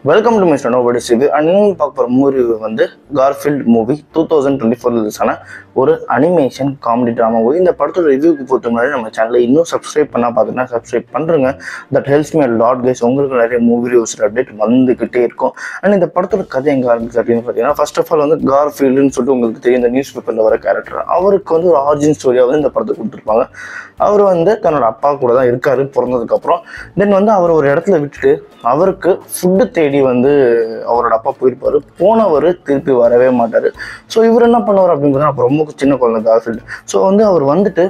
Welcome to mister nobody's review. And இன்னும் பார்க்க போகிற மூவி வந்து கார்ஃபீல்ட் மூவி 2024 ரிலீஸ் ஆன ஒரு அனிமேஷன் காமெடி ட்ராமா மூவி. இந்த படத்தோட ரிவ்யூக்கு போட்டு முன்னாடி நம்ம சேனலை இன்னும் சப்ஸ்கிரைப் பண்ணால் பார்த்துன்னா சப்ஸ்கிரைப் பண்ணுறேங்க. That helps me lot guys. உங்களுக்கு நிறைய மூவி ரிவ்யூஸ் அப்டேட் வந்துக்கிட்டே இருக்கும். அண்ட் இந்த படத்தோட கதை எங்கே ஆரம்பிச்சு அப்படின்னு பார்த்தீங்கன்னா, ஃபர்ஸ்ட் ஆஃப் ஆல் வந்து கார்ஃபீல்டுன்னு சொல்லிட்டு உங்களுக்கு தெரியும், இந்த நியூஸ் பேப்பரில் வர கேரக்டர். அவருக்கு வந்து ஒரு ஆரிஜின் ஸ்டோரியாக வந்து இந்த படத்தை கொடுத்துருப்பாங்க. அவர் வந்து தன்னோட அப்பா கூட தான் இருக்காரு பிறந்ததுக்கப்புறம். தென் வந்து அவர் ஒரு இடத்துல விட்டுட்டு அவருக்கு ஃபுட்டு தேடி வந்து அவரோட அப்பா போயிருப்பார். போனவர் திருப்பி வரவே மாட்டார். ஸோ இவர் என்ன பண்ணுவார் அப்படிங்கிறது அப்போ ரொம்ப சின்ன குழந்தை கார்ஃபீல்டு. ஸோ வந்து அவர் வந்துட்டு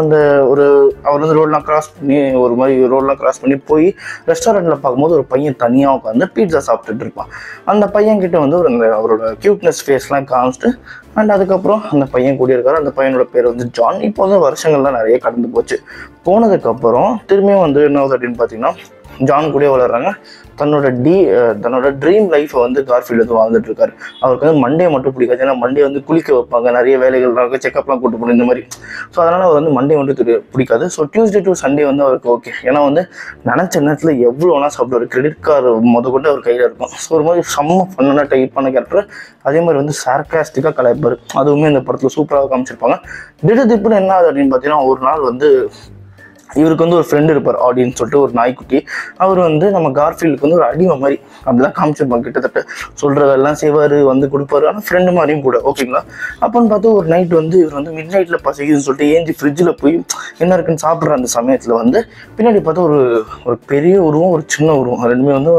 அந்த அவர் வந்து ரோடெலாம் கிராஸ் பண்ணி ஒரு மாதிரி ரோடெலாம் கிராஸ் பண்ணி போய் ரெஸ்டாரண்ட்டில் பார்க்கும்போது ஒரு பையன் தனியாக உட்காந்து பீட்சா சாப்பிட்டுட்டு இருப்பான். அந்த பையன்கிட்ட வந்து அவரோட க்யூட்னஸ் ஃபேஸ்லாம் காமிச்சிட்டு அண்ட் அதுக்கப்புறம் அந்த பையன் கூடியிருக்காரு. அந்த பையனோட பேர் வந்து ஜான். இப்போ வந்து வருஷங்கள்லாம் நிறைய கடந்து போச்சு. போனதுக்கப்புறம் திரும்பியும் வந்து என்ன ஆகுது அப்படின்னு பார்த்தீங்கன்னா, ஜான் கூட வளர்றாங்க. தன்னோட ட்ரீம் லைஃப்பை வந்து கார்ஃபீல்டு வந்து வாழ்ந்துட்டு இருக்காரு. அவருக்கு வந்து மண்டே மட்டும் பிடிக்காது. ஏன்னா மண்டே வந்து குளிக்க வைப்பாங்க, நிறைய வேலைகள் இருக்கும், செக்அப்லாம் கூட்டு போகணும் இந்த மாதிரி. ஸோ அதனால் அவர் வந்து மண்டே மட்டும் பிடிக்காது. ஸோ டியூஸ்டே டு சண்டே வந்து அவருக்கு ஓகே. ஏன்னா வந்து நினச்ச நேரத்தில் எவ்வளோ வேணால் சாப்பிடுவார். கிரெடிட் கார்டு கொண்டு அவர் கையில் இருக்கும். ஸோ ஒரு மாதிரி செம்ம பண்ண டைப்பான கேரக்டர். அதே மாதிரி வந்து சார்காஸ்டிக்காக கலாய்ப்பார். அதுவுமே இந்த படத்தில் சூப்பராக காமிச்சிருப்பாங்க. திடீர்னு என்ன ஆகுது அப்படின்னு பார்த்தீங்கன்னா, ஒரு நாள் வந்து இவருக்கு வந்து ஒரு ஃப்ரெண்டு இருப்பார், ஆடியன்ஸ் சொல்லிட்டு ஒரு நாய்க்குட்டி. அவர் வந்து நம்ம கார்ஃபீல்டுக்கு வந்து ஒரு அடிமை மாதிரி அப்படிலாம் காமிச்சிருப்பாங்க. கிட்டத்தட்ட சொல்கிறதெல்லாம் செய்வார், வந்து கொடுப்பாரு. ஆனால் ஃப்ரெண்டு மாதிரியும் கூட, ஓகேங்களா. அப்போன்னு பார்த்து ஒரு நைட் வந்து இவர் வந்து மிட் நைட்டில் பசிக்குதுன்னு சொல்லிட்டு ஏஞ்சி ஃப்ரிட்ஜில் போய் என்ன இருக்குன்னு சாப்பிட்ற அந்த சமயத்தில் வந்து பின்னாடி பார்த்தா ஒரு பெரிய உருவம், ஒரு சின்ன உருவம், ரெண்டுமே வந்து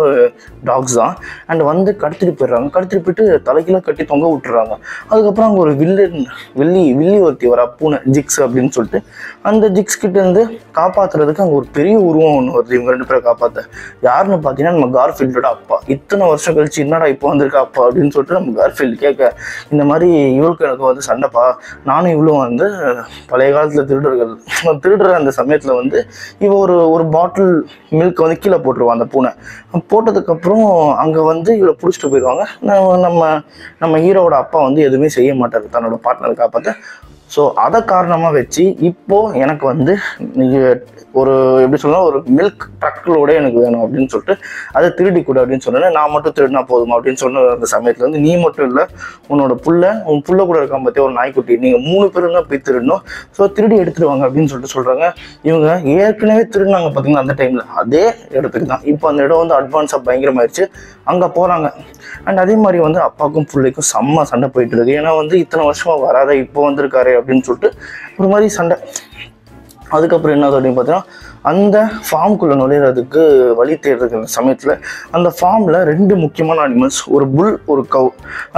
டாக்ஸ் தான். அண்ட் வந்து கடத்திட்டு போயிடுறாங்க. கடத்திட்டு போயிட்டு தலைக்கெல்லாம் கட்டி தொங்க விட்டுறாங்க. அதுக்கப்புறம் அங்கே ஒரு வில்லி ஒருத்தி வர பூனை ஜிக்ஸ் அப்படின்னு சொல்லிட்டு, அந்த ஜிக்ஸ் கிட்ட இருந்து காப்பாற்றுறதுக்கு அங்கே ஒரு பெரிய உருவம் ஒன்று வருது. இவங்க ரெண்டு பேரை காப்பாற்ற யாருன்னு பார்த்தீங்கன்னா நம்ம கார்ஃபீல்டோட அப்பா. இத்தனை வருஷம் கழிச்சு என்னடா இப்போ வந்திருக்கா அப்பா அப்படின்னு சொல்லிட்டு நம்ம கார்ஃபீல்டு கேட்க, இந்த மாதிரி இவளுக்கு எனக்கு வந்து சண்டைப்பா, நானும் இவ்வளோ வந்து பழைய காலத்தில் திருடுற அந்த சமயத்தில் வந்து இவ ஒரு பாட்டில் மில்க் வந்து கீழே போட்டுருவான் அந்த பூனை. போட்டதுக்கப்புறம் அங்கே வந்து இவளை பிடிச்சிட்டு போயிடுவாங்க. நம்ம ஹீரோவோட அப்பா வந்து எதுவுமே செய்ய மாட்டார் தன்னோட பார்ட்னரை காப்பாற்ற. ஸோ அதை காரணமாக வச்சு இப்போது எனக்கு வந்து ஒரு எப்படி சொல்லணும், ஒரு மில்க் ட்ரக்கிலோட எனக்கு வேணும் அப்படின்னு சொல்லிட்டு அதை திருடி கொடு அப்படின்னு சொன்னேன். நான் மட்டும் திருடினா போதுமா அப்படின்னு சொன்ன அந்த சமயத்தில் வந்து, நீ மட்டும் இல்லை, உன் புள்ள கூட இருக்கான் பார்த்தியா ஒரு நாய்க்குட்டி, நீங்கள் 3 பேரும் தான் போய் திருடணும். ஸோ திருடி எடுத்துடுவாங்க அப்படின்னு சொல்லிட்டு சொல்கிறாங்க. இவங்க ஏற்கனவே திருடினாங்க பார்த்தீங்கன்னா அந்த டைமில், அதே இடத்துக்கு தான். இப்போ அந்த இடம் வந்து அட்வான்ஸாக பயங்கரமாயிடுச்சு. அங்கே போகிறாங்க. அண்ட் அதே மாதிரி வந்து அப்பாவுக்கும் பிள்ளைக்கும் செம்ம சண்டை போயிட்டு இருக்கு. ஏன்னா வந்து இத்தனை வருஷமாக வராத இப்போ வந்திருக்காரு அப்படின்னு சொல்லிட்டு ஒரு மாதிரி சண்டை. அதுக்கப்புறம் என்ன அப்படின்னு பார்த்தீங்கன்னா, அந்த ஃபார்முக்குள்ளே நுழையிறதுக்கு வழி தேடுற சமயத்தில் அந்த ஃபார்மில் 2 முக்கியமான அனிமல்ஸ், ஒரு புல், ஒரு கவ்.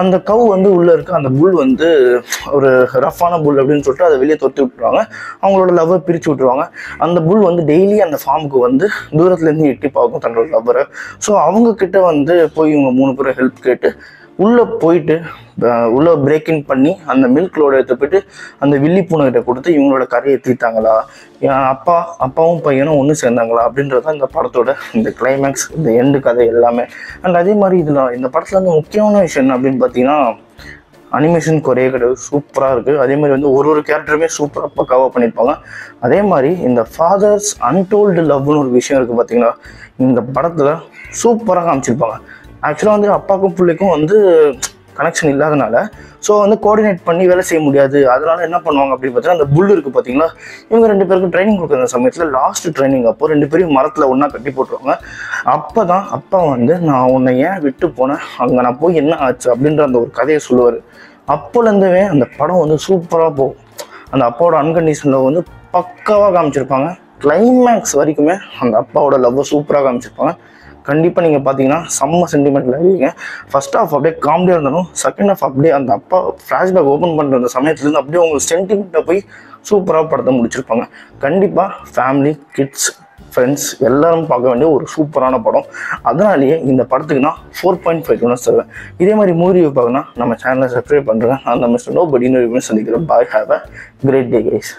அந்த கவ் வந்து உள்ளே இருக்குது, அந்த புல் வந்து ஒரு ரஃப்பான புல் அப்படின்னு சொல்லிட்டு அதை வெளியே தொத்தி விட்டுருவாங்க. அவங்களோட லவ்வை பிரித்து விட்டுருவாங்க. அந்த புல் வந்து டெய்லி அந்த ஃபார்முக்கு வந்து தூரத்துலேருந்து எட்டி பார்க்கும் தன்னோட லவ்வரை. ஸோ அவங்கக்கிட்ட வந்து போய் இவங்க 3 பேரும் ஹெல்ப் கேட்டு உள்ளே போயிட்டு உள்ளே பிரேக்கிங் பண்ணி அந்த மில்க்லோட எடுத்து போயிட்டு அந்த வில்லி பூனைகிட்ட கொடுத்து இவங்களோட கரையை தீர்த்தாங்களா, அப்பாவும் பையனும் ஒன்று சேர்ந்தாங்களா அப்படின்றத இந்த படத்தோட இந்த கிளைமேக்ஸ், இந்த எண்டு கதை எல்லாமே. அண்ட் அதே மாதிரி இந்த படத்தில் வந்து முக்கியமான விஷயம் என்ன அப்படின்னு பார்த்தீங்கன்னா, அனிமேஷன் குறைய கிடையாது, சூப்பராக இருக்குது. அதே மாதிரி வந்து ஒரு கேரக்டருமே சூப்பராக பக்காவாக பண்ணியிருப்பாங்க. அதே மாதிரி இந்த ஃபாதர்ஸ் அன்டோல்டு லவ்னு ஒரு விஷயம் இருக்குது பார்த்தீங்கன்னா, இந்த படத்தில் சூப்பராக காமிச்சிருப்பாங்க. ஆக்சுவலாக வந்து அப்பாவுக்கும் பிள்ளைக்கும் வந்து கனெக்ஷன் இல்லாதனால ஸோ வந்து கோஆர்டினேட் பண்ணி வேலை செய்ய முடியாது. அதனால என்ன பண்ணுவாங்க அப்படின்னு பார்த்தீங்கன்னா, அந்த புல் இருக்குது பார்த்தீங்களா, இவங்க 2 பேருக்கும் ட்ரைனிங் கொடுக்குற சமயத்தில் லாஸ்ட் ட்ரைனிங் அப்போ 2 பேரையும் மரத்தில் ஒன்றா கட்டி போட்டுருவாங்க. அப்போ தான் அப்பா வந்து, நான் உன்னை ஏன் விட்டு போனேன், அங்கே நான் போய் என்ன ஆச்சு அப்படின்ற அந்த ஒரு கதையை சொல்லுவார். அப்போலேருந்துவே அந்த படம் வந்து சூப்பராக போகும். அந்த அப்பாவோட அன்கண்டிஷனில் வந்து பக்காவாக காமிச்சிருப்பாங்க. கிளைமேக்ஸ் வரைக்குமே அந்த அப்பாவோட லவ்வை சூப்பராக காமிச்சிருப்பாங்க. கண்டிப்பாக நீங்கள் பார்த்தீங்கன்னா செம்ம சென்டிமெண்ட்டில் இருக்கீங்க. ஃபர்ஸ்ட் ஹாஃப் அப்படியே காமெடியாக இருந்தாலும் செகண்ட் ஹாஃப் அப்படியே அந்த அப்பா ஃப்ளாஷ்பேக் ஓப்பன் பண்ணுற அந்த சமயத்துலேருந்து அப்படியே உங்களுக்கு சென்டிமெண்ட்டை போய் சூப்பராக படத்தை முடிச்சிருப்பாங்க. கண்டிப்பாக ஃபேமிலி, கிட்ஸ், ஃப்ரெண்ட்ஸ் எல்லாரும் பார்க்க வேண்டிய ஒரு சூப்பரான படம். அதனாலேயே இந்த படத்துக்கு நான் 4.5 தருவேன். இதே மாதிரி மூவி பார்க்கணும்னா நம்ம சேனலை சப்ஸ்கிரைப் பண்ணுறேன். நான் மிஸ்டர் நோபடி இன்னொரு சந்திக்கிறேன். Bye, have a great day guys.